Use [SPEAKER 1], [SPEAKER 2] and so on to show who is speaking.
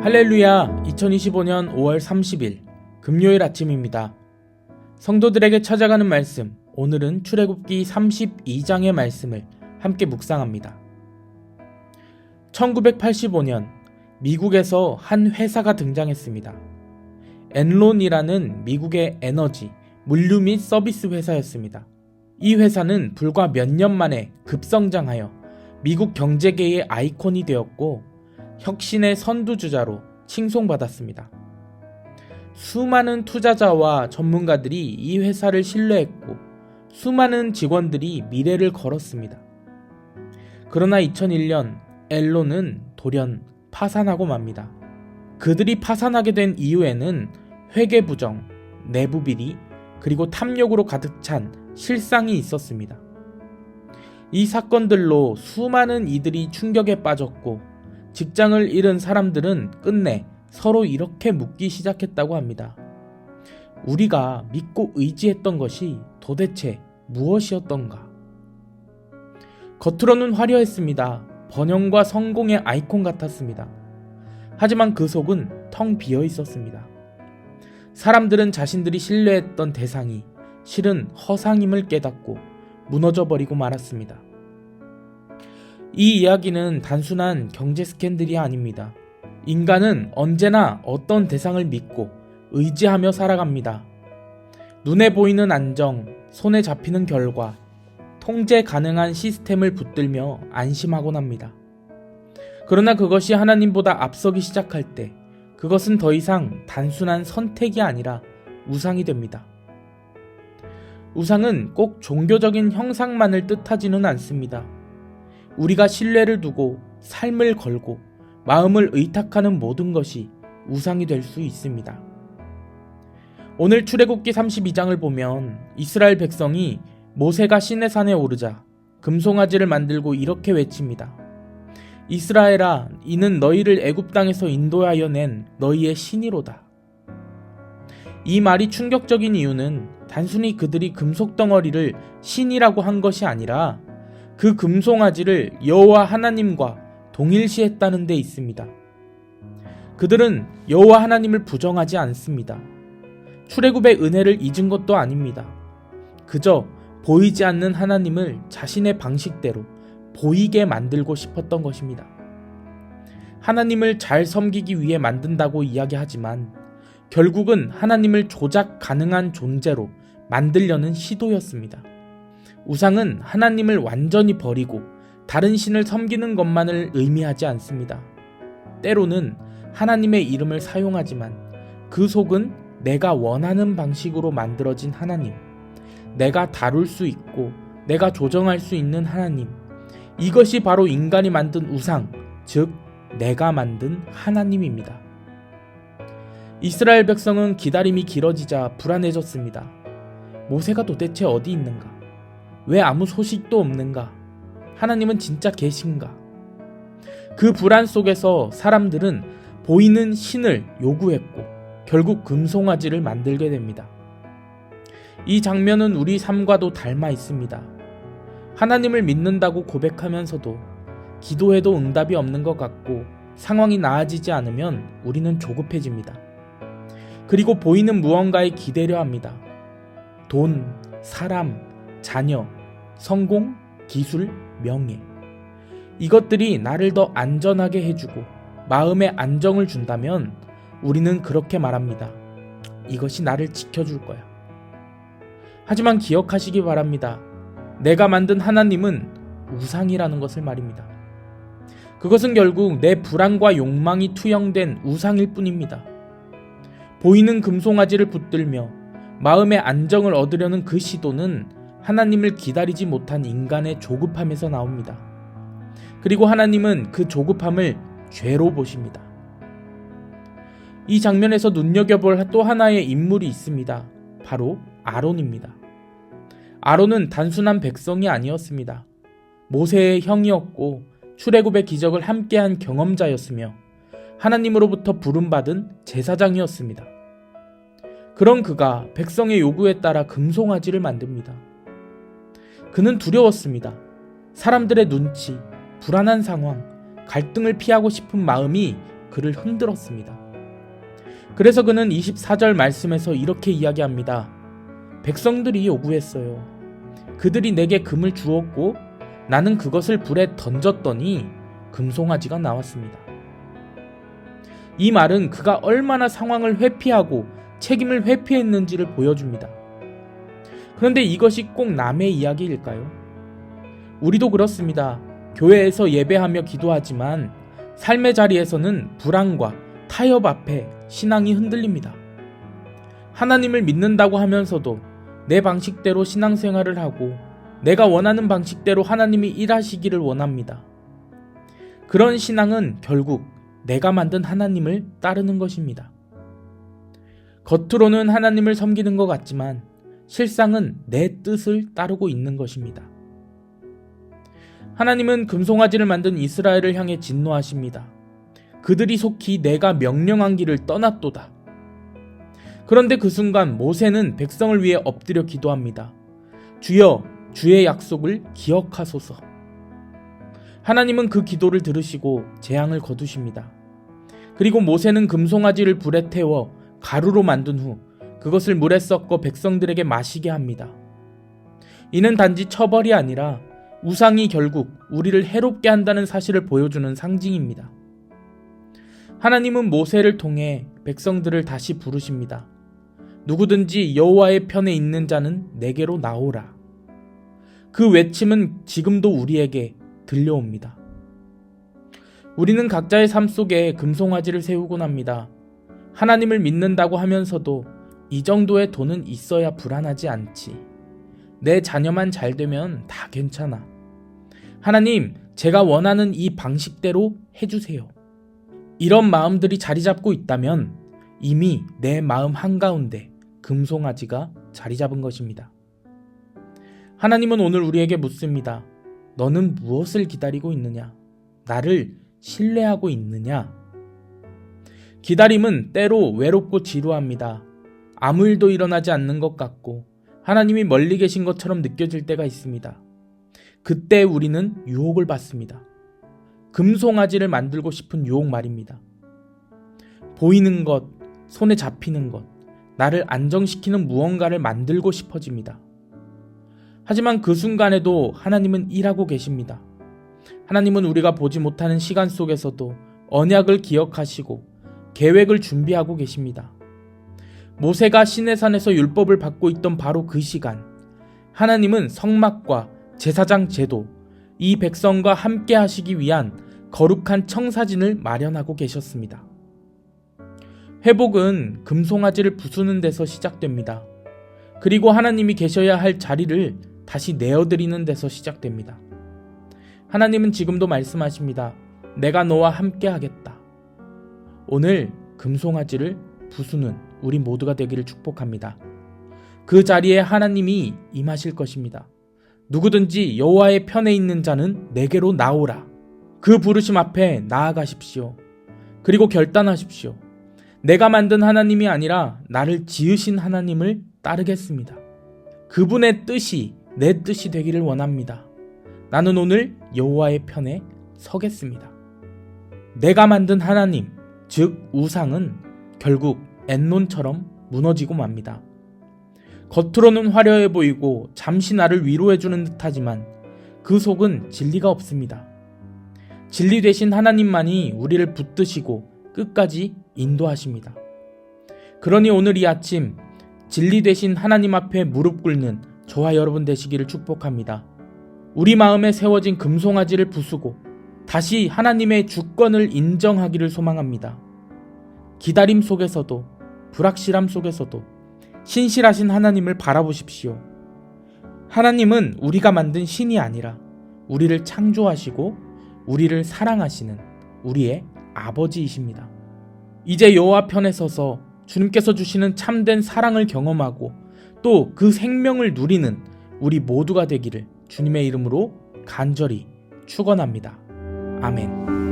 [SPEAKER 1] 할렐루야. 2025년 5월 30일 금요일 아침입니다. 성도들에게 찾아가는 말씀, 오늘은 출애굽기 32장의 말씀을 함께 묵상합니다. 1985년 미국에서 한 회사가 등장했습니다. 엔론이라는 미국의 에너지, 물류 및 서비스 회사였습니다. 이 회사는 불과 몇 년 만에 급성장하여 미국 경제계의 아이콘이 되었고 혁신의 선두주자로 칭송받았습니다. 수많은 투자자와 전문가들이 이 회사를 신뢰했고 수많은 직원들이 미래를 걸었습니다. 그러나 2001년 엔론은 돌연 파산하고 맙니다. 그들이 파산하게 된 이유에는 회계 부정, 내부 비리, 그리고 탐욕으로 가득 찬 실상이 있었습니다. 이 사건들로 수많은 이들이 충격에 빠졌고 직장을 잃은 사람들은 끝내 서로 이렇게 묻기 시작했다고 합니다. 우리가 믿고 의지했던 것이 도대체 무엇이었던가? 겉으로는 화려했습니다. 번영과 성공의 아이콘 같았습니다. 하지만 그 속은 텅 비어 있었습니다. 사람들은 자신들이 신뢰했던 대상이 실은 허상임을 깨닫고 무너져버리고 말았습니다. 이 이야기는 단순한 경제 스캔들이 아닙니다. 인간은 언제나 어떤 대상을 믿고 의지하며 살아갑니다. 눈에 보이는 안정, 손에 잡히는 결과, 통제 가능한 시스템을 붙들며 안심하곤 합니다. 그러나 그것이 하나님보다 앞서기 시작할 때 그것은 더 이상 단순한 선택이 아니라 우상이 됩니다. 우상은 꼭 종교적인 형상만을 뜻하지는 않습니다. 우리가 신뢰를 두고 삶을 걸고 마음을 의탁하는 모든 것이 우상이 될 수 있습니다. 오늘 출애굽기 32장을 보면 이스라엘 백성이 모세가 시내산에 오르자 금송아지를 만들고 이렇게 외칩니다. 이스라엘아, 이는 너희를 애굽 땅에서 인도하여 낸 너희의 신이로다. 이 말이 충격적인 이유는 단순히 그들이 금속 덩어리를 신이라고 한 것이 아니라 그 금송아지를 여호와 하나님과 동일시했다는 데 있습니다. 그들은 여호와 하나님을 부정하지 않습니다. 출애굽의 은혜를 잊은 것도 아닙니다. 그저 보이지 않는 하나님을 자신의 방식대로 보이게 만들고 싶었던 것입니다. 하나님을 잘 섬기기 위해 만든다고 이야기하지만 결국은 하나님을 조작 가능한 존재로 만들려는 시도였습니다. 우상은 하나님을 완전히 버리고 다른 신을 섬기는 것만을 의미하지 않습니다. 때로는 하나님의 이름을 사용하지만 그 속은 내가 원하는 방식으로 만들어진 하나님, 내가 다룰 수 있고 내가 조정할 수 있는 하나님, 이것이 바로 인간이 만든 우상, 즉 내가 만든 하나님입니다. 이스라엘 백성은 기다림이 길어지자 불안해졌습니다. 모세가 도대체 어디 있는가? 왜 아무 소식도 없는가? 하나님은 진짜 계신가? 그 불안 속에서 사람들은 보이는 신을 요구했고 결국 금송아지를 만들게 됩니다. 이 장면은 우리 삶과도 닮아 있습니다. 하나님을 믿는다고 고백하면서도 기도해도 응답이 없는 것 같고 상황이 나아지지 않으면 우리는 조급해집니다. 그리고 보이는 무언가에 기대려 합니다. 돈, 사람, 자녀, 성공, 기술, 명예. 이것들이 나를 더 안전하게 해주고 마음에 안정을 준다면 우리는 그렇게 말합니다. 이것이 나를 지켜줄 거야. 하지만 기억하시기 바랍니다. 내가 만든 하나님은 우상이라는 것을 말입니다. 그것은 결국 내 불안과 욕망이 투영된 우상일 뿐입니다. 보이는 금송아지를 붙들며 마음의 안정을 얻으려는 그 시도는 하나님을 기다리지 못한 인간의 조급함에서 나옵니다. 그리고 하나님은 그 조급함을 죄로 보십니다. 이 장면에서 눈여겨볼 또 하나의 인물이 있습니다. 바로 아론입니다. 아론은 단순한 백성이 아니었습니다. 모세의 형이었고 출애굽의 기적을 함께한 경험자였으며 하나님으로부터 부름받은 제사장이었습니다. 그런 그가 백성의 요구에 따라 금송아지를 만듭니다. 그는 두려웠습니다. 사람들의 눈치, 불안한 상황, 갈등을 피하고 싶은 마음이 그를 흔들었습니다. 그래서 그는 24절 말씀에서 이렇게 이야기합니다. 백성들이 요구했어요. 그들이 내게 금을 주었고 나는 그것을 불에 던졌더니 금송아지가 나왔습니다. 이 말은 그가 얼마나 상황을 회피하고 책임을 회피했는지를 보여줍니다. 그런데 이것이 꼭 남의 이야기일까요? 우리도 그렇습니다. 교회에서 예배하며 기도하지만 삶의 자리에서는 불안과 타협 앞에 신앙이 흔들립니다. 하나님을 믿는다고 하면서도 내 방식대로 신앙생활을 하고 내가 원하는 방식대로 하나님이 일하시기를 원합니다. 그런 신앙은 결국 내가 만든 하나님을 따르는 것입니다. 겉으로는 하나님을 섬기는 것 같지만 실상은 내 뜻을 따르고 있는 것입니다. 하나님은 금송아지를 만든 이스라엘을 향해 진노하십니다. 그들이 속히 내가 명령한 길을 떠났도다. 그런데 그 순간 모세는 백성을 위해 엎드려 기도합니다. 주여, 주의 약속을 기억하소서. 하나님은 그 기도를 들으시고 재앙을 거두십니다. 그리고 모세는 금송아지를 불에 태워 가루로 만든 후 그것을 물에 섞어 백성들에게 마시게 합니다. 이는 단지 처벌이 아니라 우상이 결국 우리를 해롭게 한다는 사실을 보여주는 상징입니다. 하나님은 모세를 통해 백성들을 다시 부르십니다. 누구든지 여호와의 편에 있는 자는 내게로 나오라. 그 외침은 지금도 우리에게 들려옵니다. 우리는 각자의 삶 속에 금송아지를 세우곤 합니다. 하나님을 믿는다고 하면서도 이 정도의 돈은 있어야 불안하지 않지. 내 자녀만 잘 되면 다 괜찮아. 하나님, 제가 원하는 이 방식대로 해주세요. 이런 마음들이 자리 잡고 있다면 이미 내 마음 한가운데 금송아지가 자리 잡은 것입니다. 하나님은 오늘 우리에게 묻습니다. 너는 무엇을 기다리고 있느냐? 나를 신뢰하고 있느냐? 기다림은 때로 외롭고 지루합니다. 아무 일도 일어나지 않는 것 같고 하나님이 멀리 계신 것처럼 느껴질 때가 있습니다. 그때 우리는 유혹을 받습니다. 금송아지를 만들고 싶은 유혹 말입니다. 보이는 것, 손에 잡히는 것, 나를 안정시키는 무언가를 만들고 싶어집니다. 하지만 그 순간에도 하나님은 일하고 계십니다. 하나님은 우리가 보지 못하는 시간 속에서도 언약을 기억하시고 계획을 준비하고 계십니다. 모세가 시내산에서 율법을 받고 있던 바로 그 시간, 하나님은 성막과 제사장 제도, 이 백성과 함께 하시기 위한 거룩한 청사진을 마련하고 계셨습니다. 회복은 금송아지를 부수는 데서 시작됩니다. 그리고 하나님이 계셔야 할 자리를 다시 내어드리는 데서 시작됩니다. 하나님은 지금도 말씀하십니다. 내가 너와 함께 하겠다. 오늘 금송아지를 부수는 우리 모두가 되기를 축복합니다. 그 자리에 하나님이 임하실 것입니다. 누구든지 여호와의 편에 있는 자는 내게로 나오라. 그 부르심 앞에 나아가십시오. 그리고 결단하십시오. 내가 만든 하나님이 아니라 나를 지으신 하나님을 따르겠습니다. 그분의 뜻이 내 뜻이 되기를 원합니다. 나는 오늘 여호와의 편에 서겠습니다. 내가 만든 하나님, 즉 우상은 결국 엔론처럼 무너지고 맙니다. 겉으로는 화려해 보이고 잠시 나를 위로해주는 듯하지만 그 속은 진리가 없습니다. 진리 되신 하나님만이 우리를 붙드시고 끝까지 인도하십니다. 그러니 오늘 이 아침 진리 되신 하나님 앞에 무릎 꿇는 저와 여러분 되시기를 축복합니다. 우리 마음에 세워진 금송아지를 부수고 다시 하나님의 주권을 인정하기를 소망합니다. 기다림 속에서도 불확실함 속에서도 신실하신 하나님을 바라보십시오. 하나님은 우리가 만든 신이 아니라 우리를 창조하시고 우리를 사랑하시는 우리의 아버지이십니다. 이제 여호와 편에 서서 주님께서 주시는 참된 사랑을 경험하고 또 그 생명을 누리는 우리 모두가 되기를 주님의 이름으로 간절히 축원합니다. 아멘.